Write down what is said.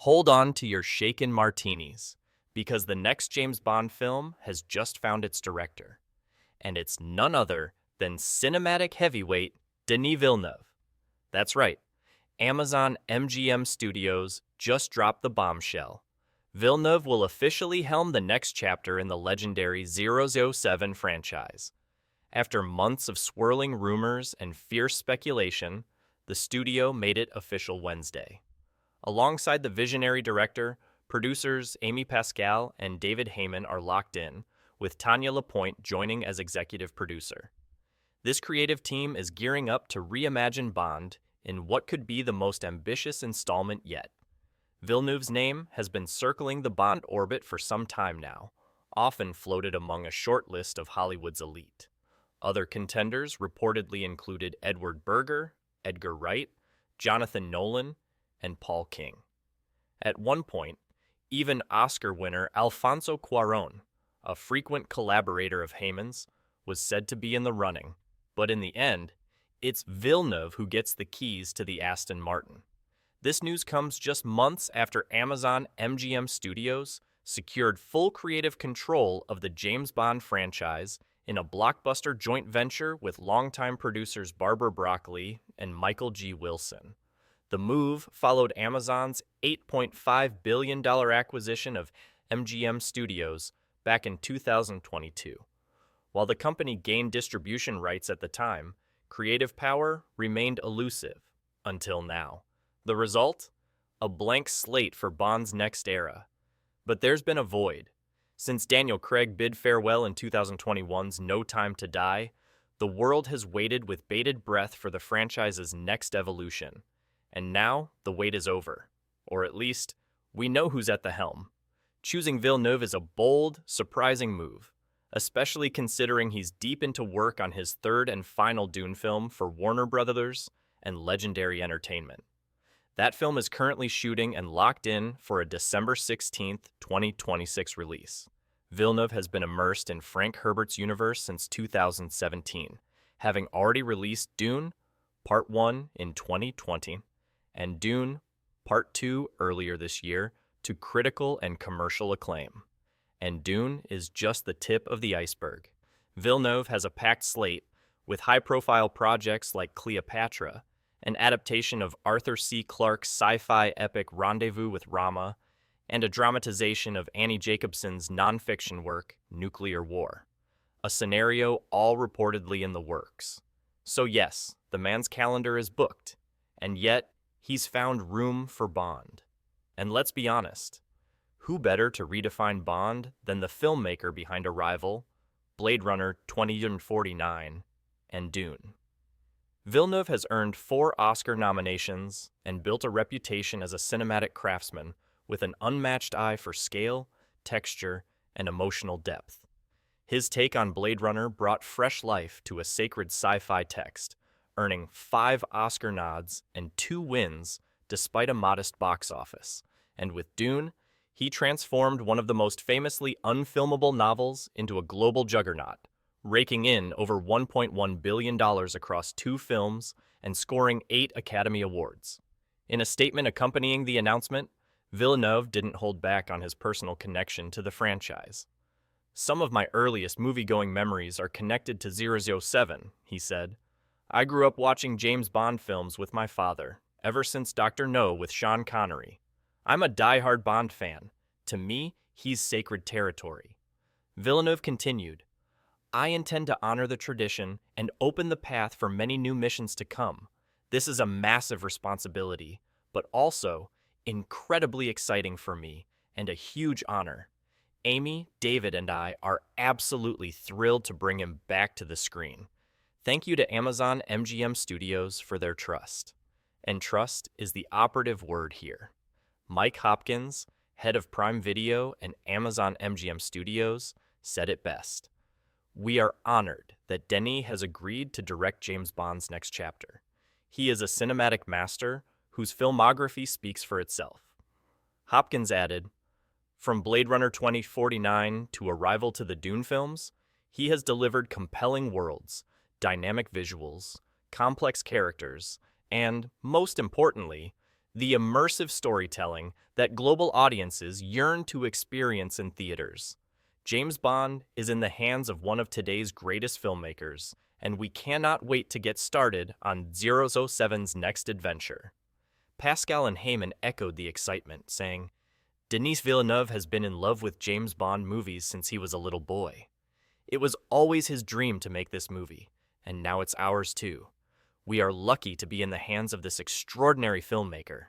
Hold on to your shaken martinis, because the next James Bond film has just found its director, and it's none other than cinematic heavyweight Denis Villeneuve. That's right, Amazon MGM Studios just dropped the bombshell. Villeneuve will officially helm the next chapter in the legendary 007 franchise. After months of swirling rumors and fierce speculation, the studio made it official Wednesday. Alongside the visionary director, producers Amy Pascal and David Heyman are locked in, with Tanya Lapointe joining as executive producer. This creative team is gearing up to reimagine Bond in what could be the most ambitious installment yet. Villeneuve's name has been circling the Bond orbit for some time now, often floated among a short list of Hollywood's elite. Other contenders reportedly included Edward Berger, Edgar Wright, Jonathan Nolan, and Paul King. At one point, even Oscar winner Alfonso Cuarón, a frequent collaborator of Heyman's, was said to be in the running, but in the end, it's Villeneuve who gets the keys to the Aston Martin. This news comes just months after Amazon MGM Studios secured full creative control of the James Bond franchise in a blockbuster joint venture with longtime producers Barbara Broccoli and Michael G. Wilson. The move followed Amazon's $8.5 billion acquisition of MGM Studios back in 2022. While the company gained distribution rights at the time, creative power remained elusive until now. The result? A blank slate for Bond's next era. But there's been a void. Since Daniel Craig bid farewell in 2021's No Time to Die, the world has waited with bated breath for the franchise's next evolution. And now, the wait is over. Or at least, we know who's at the helm. Choosing Villeneuve is a bold, surprising move, especially considering he's deep into work on his third and final Dune film for Warner Brothers and Legendary Entertainment. That film is currently shooting and locked in for a December 16, 2026 release. Villeneuve has been immersed in Frank Herbert's universe since 2017, having already released Dune Part 1 in 2020 and Dune Part 2 earlier this year to critical and commercial acclaim. And Dune is just the tip of the iceberg. Villeneuve has a packed slate with high-profile projects like Cleopatra, an adaptation of Arthur C. Clarke's sci-fi epic Rendezvous with Rama, and a dramatization of Annie Jacobson's nonfiction work, Nuclear War, a scenario all reportedly in the works. So yes, the man's calendar is booked, and yet he's found room for Bond. And let's be honest, who better to redefine Bond than the filmmaker behind Arrival, Blade Runner 2049, and Dune? Villeneuve has earned 4 Oscar nominations and built a reputation as a cinematic craftsman with an unmatched eye for scale, texture, and emotional depth. His take on Blade Runner brought fresh life to a sacred sci-fi text, earning 5 Oscar nods and 2 wins despite a modest box office. And with Dune, he transformed one of the most famously unfilmable novels into a global juggernaut, raking in over $1.1 billion across 2 films and scoring 8 Academy Awards. In a statement accompanying the announcement, Villeneuve didn't hold back on his personal connection to the franchise. "Some of my earliest movie-going memories are connected to 007, he said. "I grew up watching James Bond films with my father, ever since Dr. No with Sean Connery. I'm a die-hard Bond fan. To me, he's sacred territory." Villeneuve continued, "I intend to honor the tradition and open the path for many new missions to come. This is a massive responsibility, but also incredibly exciting for me and a huge honor. Amy, David, and I are absolutely thrilled to bring him back to the screen. Thank you to Amazon MGM Studios for their trust." And trust is the operative word here. Mike Hopkins, head of Prime Video and Amazon MGM Studios, said it best. "We are honored that Denis has agreed to direct James Bond's next chapter. He is a cinematic master whose filmography speaks for itself." Hopkins added, "From Blade Runner 2049 to Arrival to the Dune films, he has delivered compelling worlds, dynamic visuals, complex characters, and, most importantly, The immersive storytelling that global audiences yearn to experience in theaters. James Bond is in the hands of one of today's greatest filmmakers, and we cannot wait to get started on 007's next adventure. Pascal and Heyman echoed the excitement, saying, Denis Villeneuve has been in love with James Bond movies since he was a little boy. It was always his dream to make this movie, and now it's ours too. We are lucky to be in the hands of this extraordinary filmmaker.